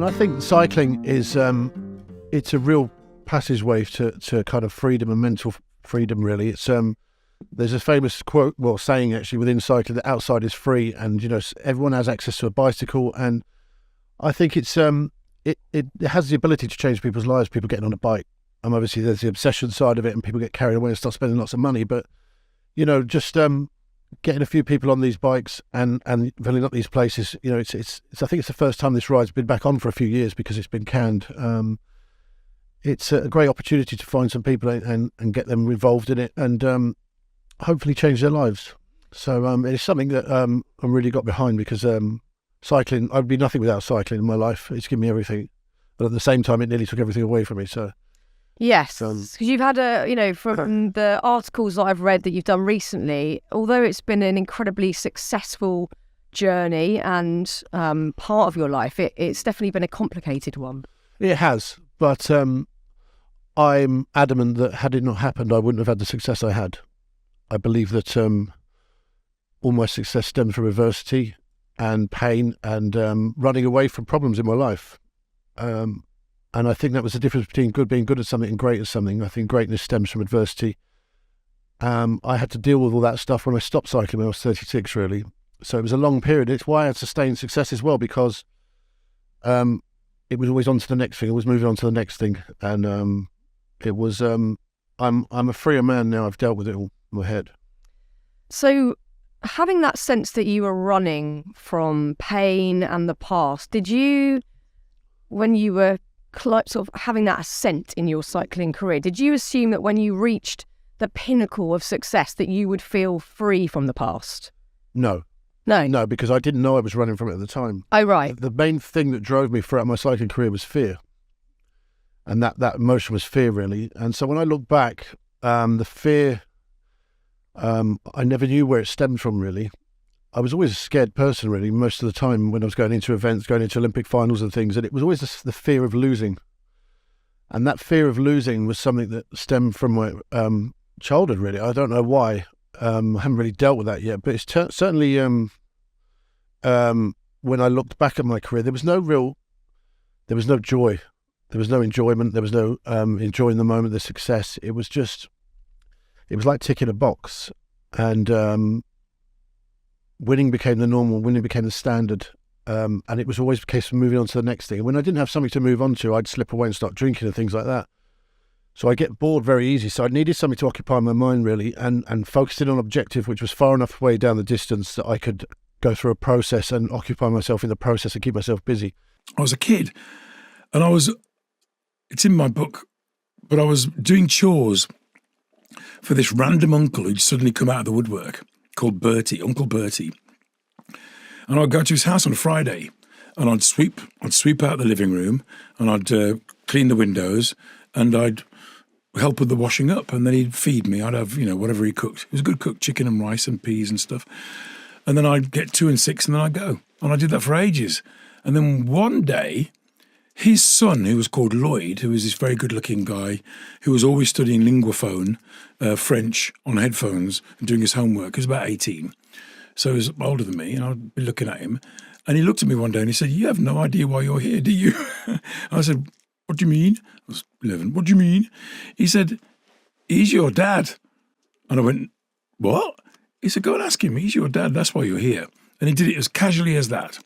And I think cycling is it's a real passageway to kind of freedom and mental freedom, really. It's there's a famous quote, well, saying actually within cycling, that outside is free, and everyone has access to a bicycle, and I think it's it has the ability to change people's lives. People getting on a bike, and obviously there's the obsession side of it, and people get carried away and start spending lots of money. But just getting a few people on these bikes and filling up these places, it's I think it's the first time this ride's been back on for a few years because it's been canned. It's a great opportunity to find some people and get them involved in it and hopefully change their lives. So it's something that I'm really got behind because cycling, I'd be nothing without cycling in my life. It's given me everything, but at the same time, it nearly took everything away from me. So yes, because you've had from the articles that I've read that you've done recently, although it's been an incredibly successful journey and part of your life, it's definitely been a complicated one. It has, but I'm adamant that had it not happened, I wouldn't have had the success I had. I believe that all my success stems from adversity and pain and running away from problems in my life. And I think that was the difference between being good at something and great at something. I think greatness stems from adversity. I had to deal with all that stuff when I stopped cycling when I was 36, really. So it was a long period. It's why I had sustained success as well, because it was always on to the next thing. I was moving on to the next thing. And it was, I'm a freer man now. I've dealt with it all in my head. So having that sense that you were running from pain and the past, did you, when you were sort of having that ascent in your cycling career, did you assume that when you reached the pinnacle of success that you would feel free from the past? No, because I didn't know I was running from it at the time. Oh, right. The main thing that drove me throughout my cycling career was fear. And that emotion was fear, really. And so when I look back, the fear, I never knew where it stemmed from, really. I was always a scared person, really, most of the time when I was going into events, going into Olympic finals and things, and it was always the fear of losing. And that fear of losing was something that stemmed from my childhood, really. I don't know why. I haven't really dealt with that yet, but it's certainly when I looked back at my career, there was no joy. There was no enjoyment. There was no enjoying the moment, the success. It was like ticking a box. And winning became the normal, winning became the standard. And it was always the case of moving on to the next thing. And when I didn't have something to move on to, I'd slip away and start drinking and things like that. So I get bored very easy. So I needed something to occupy my mind, really, and focusing on an objective which was far enough away down the distance that I could go through a process and occupy myself in the process and keep myself busy. I was a kid and it's in my book, but I was doing chores for this random uncle who'd suddenly come out of the woodwork called Bertie, Uncle Bertie. And I'd go to his house on a Friday and I'd sweep out the living room and I'd clean the windows and I'd help with the washing up, and then he'd feed me. I'd have, whatever he cooked. He was a good cook, chicken and rice and peas and stuff. And then I'd get 2 and 6 and then I'd go. And I did that for ages. And then one day, his son, who was called Lloyd, who was this very good-looking guy who was always studying linguaphone, French, on headphones and doing his homework, he was about 18. So he was older than me, and I'd be looking at him. And he looked at me one day and he said, "You have no idea why you're here, do you?" I said, "What do you mean?" I was 11. "What do you mean?" He said, "He's your dad." And I went, "What?" He said, "Go and ask him. He's your dad. That's why you're here." And he did it as casually as that.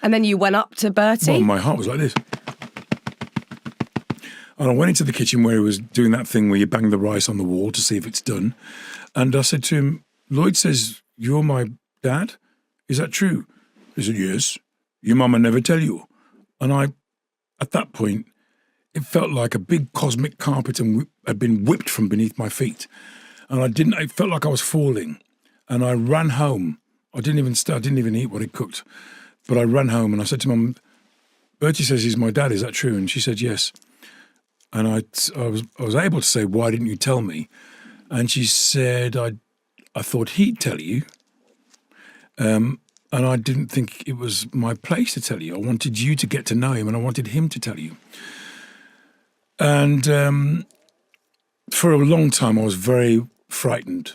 And then you went up to Bertie? Well, my heart was like this. And I went into the kitchen where he was doing that thing where you bang the rice on the wall to see if it's done. And I said to him, "Lloyd says, you're my dad? Is that true?" He said, "Yes. Your mama never tell you." And at that point, it felt like a big cosmic carpet had been whipped from beneath my feet. And it felt like I was falling. And I ran home. I didn't even eat what he cooked. But I ran home and I said to Mum, "Bertie says he's my dad, is that true?" And she said, "Yes." And I was able to say, "Why didn't you tell me?" And she said, I thought he'd tell you. And I didn't think it was my place to tell you. I wanted you to get to know him and I wanted him to tell you. And for a long time, I was very frightened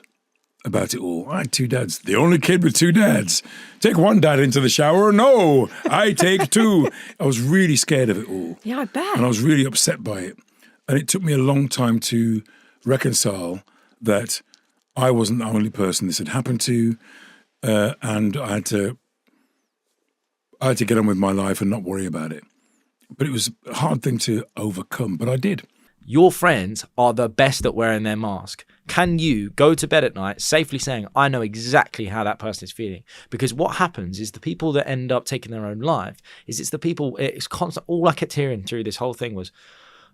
about it all. I had 2 dads. The only kid with 2 dads. Take one dad into the shower. No, I take 2. I was really scared of it all. Yeah, I bet. And I was really upset by it. And it took me a long time to reconcile that I wasn't the only person this had happened to. And I had to get on with my life and not worry about it. But it was a hard thing to overcome, but I did. Your friends are the best at wearing their mask. Can you go to bed at night safely saying, I know exactly how that person is feeling? Because what happens is the people that end up taking their own life it's the people, it's constant. All I kept hearing through this whole thing was,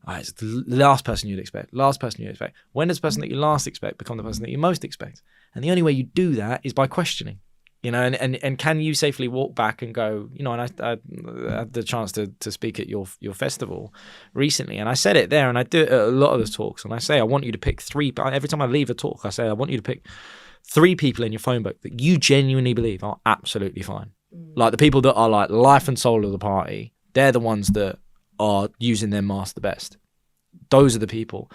it's the last person you'd expect, last person you'd expect. When does the person that you last expect become the person that you most expect? And the only way you do that is by questioning. And can you safely walk back and go, and I had the chance to speak at your festival recently, and I said it there, and I do it at a lot of the talks, and I say, I want you to pick 3, every time I leave a talk, I say, I want you to pick 3 people in your phone book that you genuinely believe are absolutely fine. Like the people that are like life and soul of the party, they're the ones that are using their mask the best. Those are the people.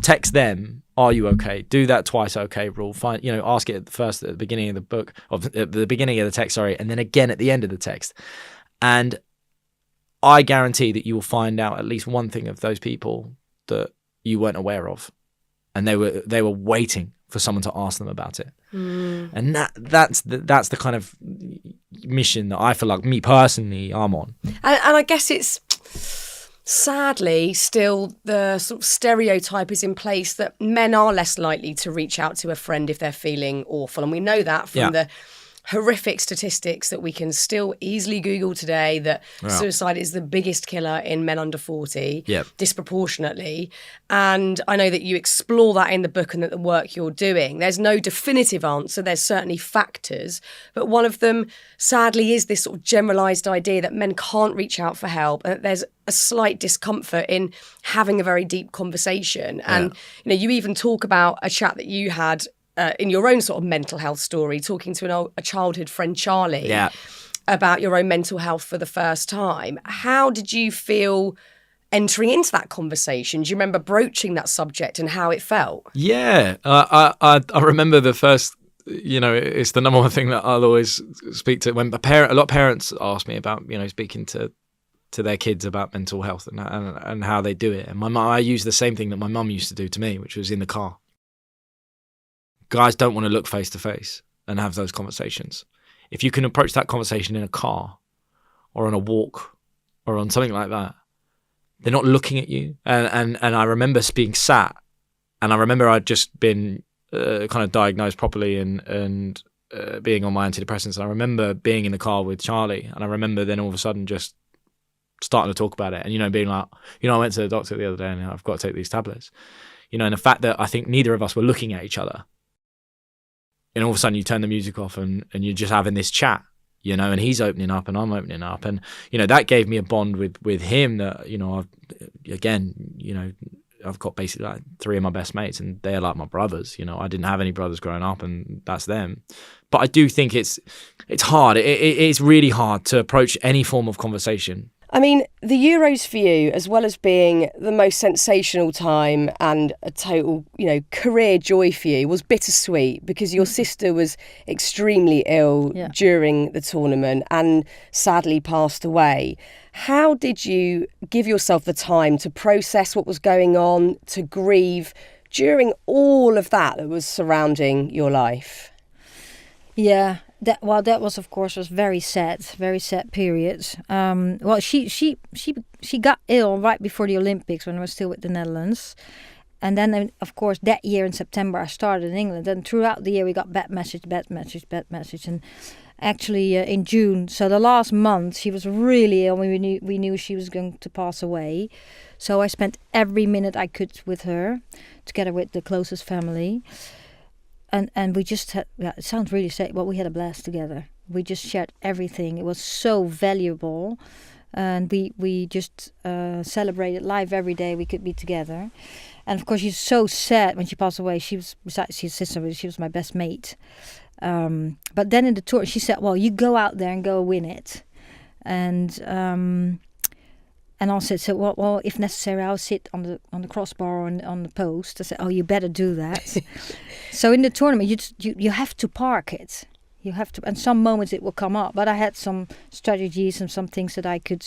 Text them, are you okay? Do that twice okay rule. Find, ask it first at the beginning of the book, at the beginning of the text, and then again at the end of the text. And I guarantee that you will find out at least one thing of those people that you weren't aware of. And they were waiting for someone to ask them about it. And that's the kind of mission that I feel like me personally I'm on. And I guess it's sadly still the sort of stereotype is in place that men are less likely to reach out to a friend if they're feeling awful. And we know that from the horrific statistics that we can still easily Google today, that suicide is the biggest killer in men under 40, disproportionately. And I know that you explore that in the book and that the work you're doing. There's no definitive answer. There's certainly factors. But one of them, sadly, is this sort of generalised idea that men can't reach out for help, and that there's a slight discomfort in having a very deep conversation. And, you even talk about a chat that you had in your own sort of mental health story, talking to a childhood friend, Charlie, about your own mental health for the first time. How did you feel entering into that conversation? Do you remember broaching that subject and how it felt? Yeah, I remember the first, it's the number one thing that I'll always speak to when a lot of parents ask me about, speaking to their kids about mental health and how they do it. And I use the same thing that my mum used to do to me, which was in the car. Guys don't want to look face to face and have those conversations. If you can approach that conversation in a car or on a walk or on something like that, they're not looking at you. And I remember being sat, and I remember I'd just been kind of diagnosed properly and being on my antidepressants. And I remember being in the car with Charlie, and I remember then all of a sudden just starting to talk about it and, being like, I went to the doctor the other day and I've got to take these tablets. And the fact that I think neither of us were looking at each other. And all of a sudden you turn the music off and you're just having this chat, and he's opening up and I'm opening up. And, that gave me a bond with him that, I've got basically like 3 of my best mates and they're like my brothers. I didn't have any brothers growing up and that's them. But I do think it's hard. It's really hard to approach any form of conversation. I mean, the Euros for you, as well as being the most sensational time and a total, career joy for you, was bittersweet because your sister was extremely ill during the tournament and sadly passed away. How did you give yourself the time to process what was going on, to grieve during all of that was surrounding your life? Yeah. That was of course was very sad period. She got ill right before the Olympics when I was still with the Netherlands, and then of course that year in September I started in England, and throughout the year we got bad message, and actually in June, so the last month she was really ill. We knew she was going to pass away, so I spent every minute I could with her, together with the closest family. And we just had, it sounds really sad, but we had a blast together. We just shared everything. It was so valuable. And we just celebrated life every day we could be together. And of course, she's so sad when she passed away. She was, besides she's sister, she was my best mate. But then in the tour, she said, well, you go out there and go win it. And I said, so well, if necessary, I'll sit on the crossbar or on the post. I said, oh, you better do that. So in the tournament, you have to park it. You have to, and some moments it will come up. But I had some strategies and some things that I could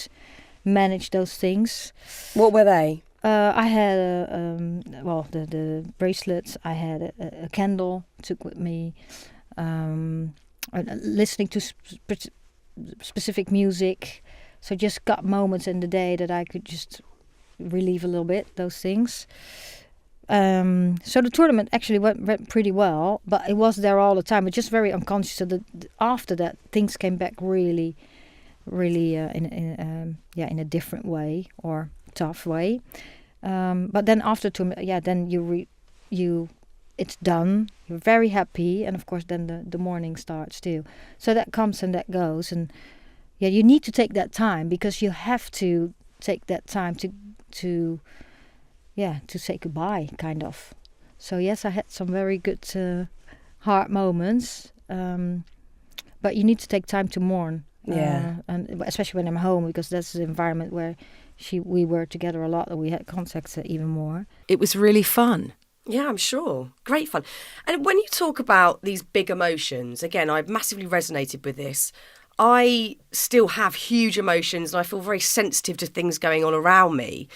manage those things. What were they? I had the bracelets. I had a candle took with me. Listening to specific music, so just got moments in the day that I could just relieve a little bit those things. So the tournament actually went pretty well, but it was there all the time, but just very unconscious. So after that, things came back really in a different way or tough way. But then after tournament, then you it's done. You're very happy, and of course, then the morning starts too. So that comes and that goes, and you need to take that time, because you have to take that time to say goodbye, kind of. So yes, I had some very good hard moments, but you need to take time to mourn. And especially when I'm home, because that's the environment where we were together a lot, and we had contact even more. It was really fun. Yeah, I'm sure. Great fun. And when you talk about these big emotions, again, I've massively resonated with this. I still have huge emotions, and I feel very sensitive to things going on around me.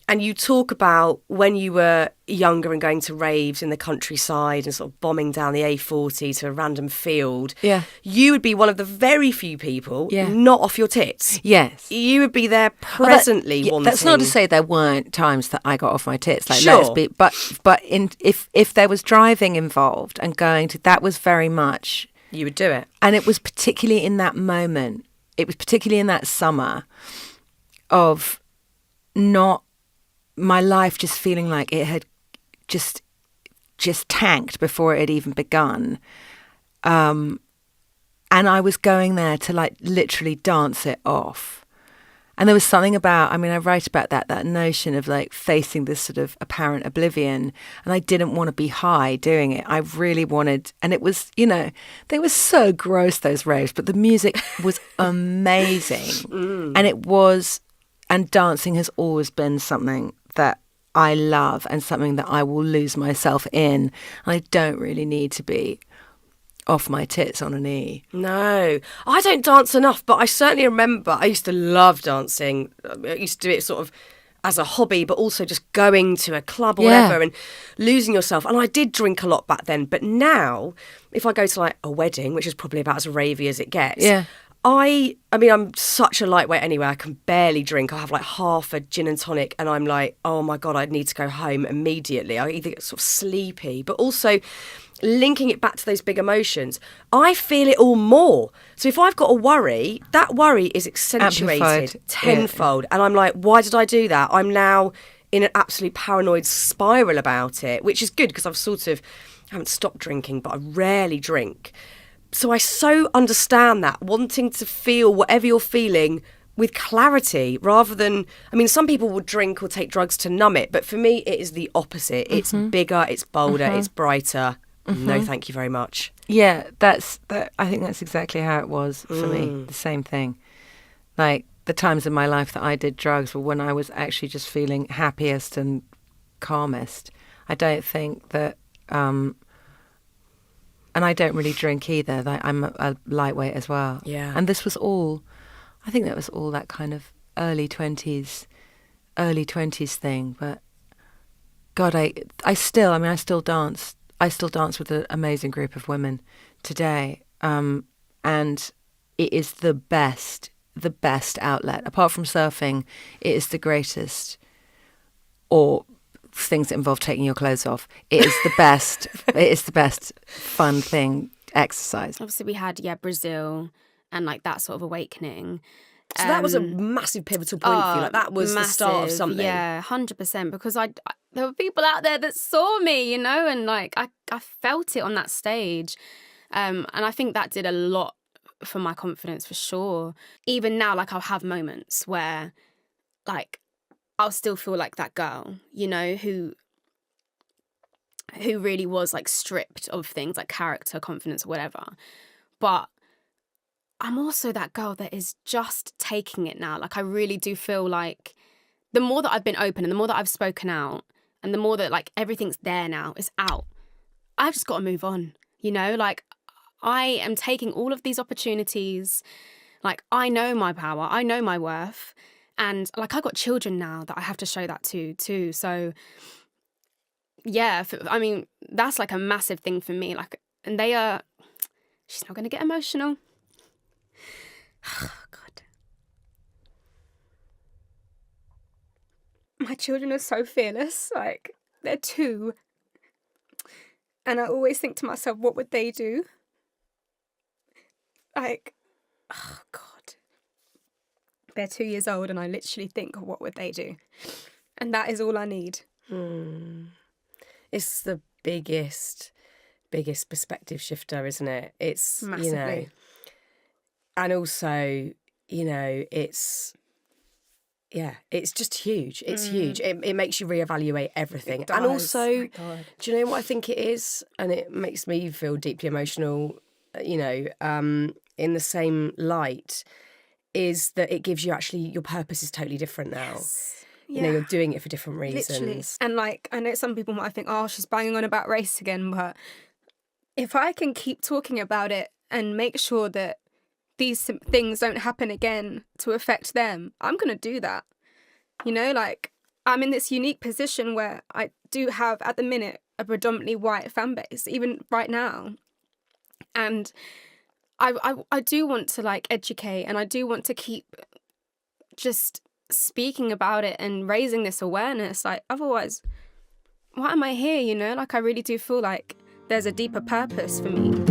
And you talk about when you were younger and going to raves in the countryside and sort of bombing down the A40 to a random field. Yeah. You would be one of the very few people not off your tits. Yes. You would be there presently wanting... That's not to say there weren't times that I got off my tits. Like, sure. Let's be, but if there was driving involved and going to... That was very much... You would do it. And it was particularly in that moment, it was particularly in that summer of not... my life just feeling like it had just tanked before it had even begun. And I was going there to like literally dance it off. And there was something about, I mean, I write about that notion of like facing this sort of apparent oblivion. And I didn't want to be high doing it. I really wanted, and it was, they were so gross, those raves, but the music was amazing. And it was, and dancing has always been something that I love and something that I will lose myself in. I don't really need to be off my tits on a knee. No, I don't dance enough, but I certainly remember I used to love dancing. I used to do it sort of as a hobby, but also just going to a club or whatever and losing yourself. And I did drink a lot back then, but now if I go to like a wedding, which is probably about as ravey as it gets, I mean, I'm such a lightweight anyway. I can barely drink. I have like half a gin and tonic and I'm like, oh my God, I need to go home immediately. I either get sort of sleepy, but also linking it back to those big emotions, I feel it all more. So if I've got a worry, that worry is accentuated Amplified. tenfold. And I'm like, why did I do that? I'm now in an absolute paranoid spiral about it, which is good because I haven't stopped drinking, but I rarely drink. So I so understand that, wanting to feel whatever you're feeling with clarity rather than, I mean, some people would drink or take drugs to numb it, but for me, it is the opposite. It's bigger, it's bolder, it's brighter. No, thank you very much. Yeah, I think that's exactly how it was for me. The same thing. Like the times in my life that I did drugs were when I was actually just feeling happiest and calmest. I don't think that, and I don't really drink either. Like, I'm a lightweight as well. Yeah. And this was all, I think that was all that kind of early 20s thing. But God, I still dance. I still dance with an amazing group of women today. And it is the best outlet. Apart from surfing, it is the greatest, or things that involve taking your clothes off. It is the best. It is the best fun thing, exercise. Obviously, we had, Brazil and like that sort of awakening. So that was a massive pivotal point for you. Like that was massive, the start of something. Yeah, 100%. Because there were people out there that saw me, and like I felt it on that stage. And I think that did a lot for my confidence for sure. Even now, like I'll have moments where like I'll still feel like that girl, who really was like stripped of things like character, confidence, or whatever. But I'm also that girl that is just taking it now. Like I really do feel like the more that I've been open and the more that I've spoken out and the more that like everything's there now, it's out. I've just got to move on, you know, like I am taking all of these opportunities. Like, I know my power, I know my worth. And like, I got children now that I have to show that to too. So yeah, I mean, that's like a massive thing for me. Like, and she's not going to get emotional. Oh, God. My children are so fearless. Like, they're 2. And I always think to myself, what would they do? Like, oh, God. They're 2 years old and I literally think, what would they do? And that is all I need. It's the biggest perspective shifter, isn't it? It's, Massively. you know, and also, you know, it's just huge. It's huge. It makes you reevaluate everything. It does. And also, Oh my God. do you know what I think it is? And it makes me feel deeply emotional, you know, in the same light, is that it gives you actually, your purpose is totally different now. Yes. You know, you're doing it for different reasons. Literally. And like, I know some people might think, oh, she's banging on about race again, but if I can keep talking about it and make sure that these things don't happen again to affect them, I'm going to do that. You know, like, I'm in this unique position where I do have, at the minute, a predominantly white fan base, even right now. And I do want to, like, educate, and I do want to keep just speaking about it and raising this awareness. Like, otherwise, why am I here, you know? Like, I really do feel like there's a deeper purpose for me.